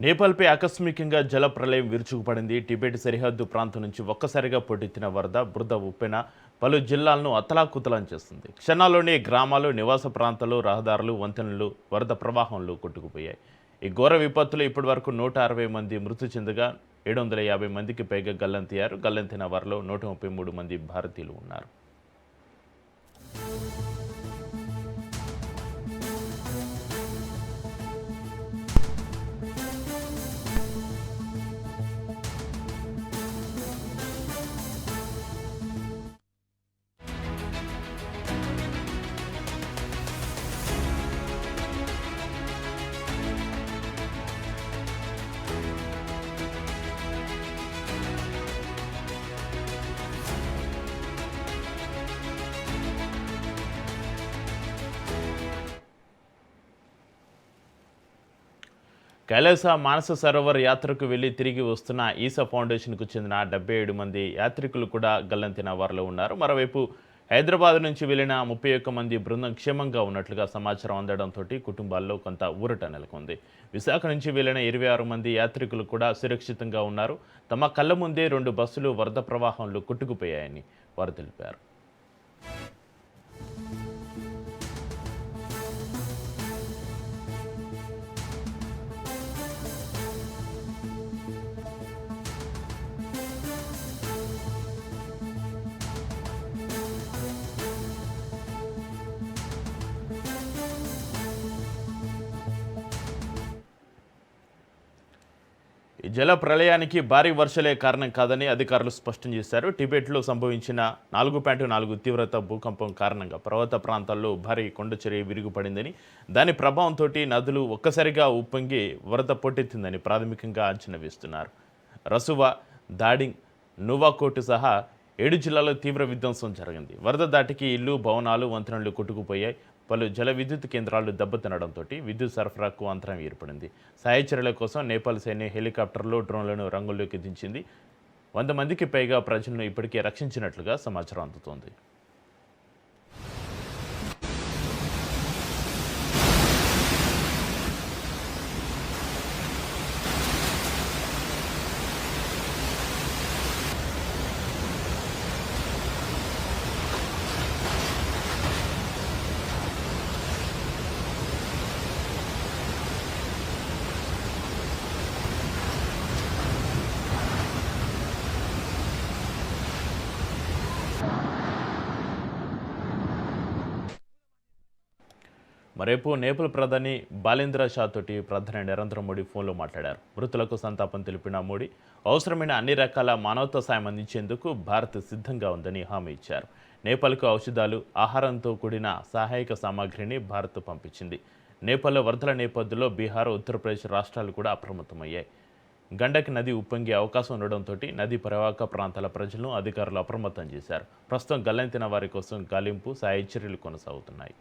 నేపాల్పై ఆకస్మికంగా జల ప్రళయం విరుచుకుపడింది. టిబెట్ సరిహద్దు ప్రాంతం నుంచి ఒక్కసారిగా పోటెత్తిన బురద ఉప్పెన పలు జిల్లాలను అతలాకుతలం చేస్తుంది. క్షణాల్లోనే గ్రామాలు, నివాస ప్రాంతాలు, రహదారులు, వంతెనలు వరద ప్రవాహంలో కొట్టుకుపోయాయి. ఈ ఘోర విపత్తులో ఇప్పటివరకు 160 మంది మృతి చెందగా 750 మందికి పైగా గల్లంతైన వారిలో 133 మంది భారతీయులు ఉన్నారు. కైలాస మానస సరోవర్ యాత్రకు వెళ్లి తిరిగి వస్తున్న ఈసా ఫౌండేషన్కు చెందిన 77 మంది యాత్రికులు కూడా గల్లంతైన వారిలో ఉన్నారు. మరోవైపు హైదరాబాద్ నుంచి వెళ్లిన 31 మంది బృందం క్షేమంగా ఉన్నట్లుగా సమాచారం అందడంతో కుటుంబాల్లో కొంత ఊరట నెలకొంది. విశాఖ నుంచి వెళ్లిన 26 మంది యాత్రికులు కూడా సురక్షితంగా ఉన్నారు. తమ కళ్ల ముందే 2 బస్సులు వరద ప్రవాహంలో కొట్టుకుపోయాయని వారు తెలిపారు. ఈ జల ప్రళయానికి భారీ వర్షాలే కారణం కాదని అధికారులు స్పష్టం చేశారు. టిబెట్లో సంభవించిన 4.4 తీవ్రత భూకంపం కారణంగా పర్వత ప్రాంతాల్లో భారీ కొండచర్య విరిగిపడిందని, దాని ప్రభావంతో నదులు ఒక్కసారిగా ఉప్పొంగి వరద పోటెత్తిందని ప్రాథమికంగా అంచనా వేస్తున్నారు. రసువా, దాడింగ్, నువాకోట్ సహా 7 జిల్లాల్లో తీవ్ర విధ్వంసం జరిగింది. వరద దాటికి ఇళ్లు, భవనాలు, వంతెనలు కొట్టుకుపోయాయి. పలు జల విద్యుత్ కేంద్రాలు దెబ్బతినడంతో విద్యుత్ సరఫరాకు అంతరం ఏర్పడింది. సహాయ చర్యల కోసం నేపాల్ సైన్యం హెలికాప్టర్లు, డ్రోన్లను రంగంలోకి దించింది. 100 మందికి పైగా ప్రజలను ఇప్పటికే రక్షించినట్లుగా సమాచారం అందుతోంది. మరేపు నేపాల్ ప్రధాని బాలేంద్ర షా తోటి ప్రధాని నరేంద్ర మోడీ ఫోన్లో మాట్లాడారు. మృతులకు సంతాపం తెలిపిన మోడీ అవసరమైన అన్ని రకాల మానవతా సాయం అందించేందుకు భారత్ సిద్ధంగా ఉందని హామీ ఇచ్చారు. నేపాల్కు ఔషధాలు, ఆహారంతో కూడిన సహాయక సామాగ్రిని భారత్ పంపించింది. నేపాల్లో వరదల నేపథ్యంలో బీహార్, ఉత్తరప్రదేశ్ రాష్ట్రాలు కూడా అప్రమత్తమయ్యాయి. గండక్ నది ఉప్పొంగే అవకాశం ఉండడంతో నదీ పరివాహక ప్రాంతాల ప్రజలను అధికారులు అప్రమత్తం చేశారు. ప్రస్తుతం గల్లంతైన వారి కోసం గాలింపు, సహాయ చర్యలు కొనసాగుతున్నాయి.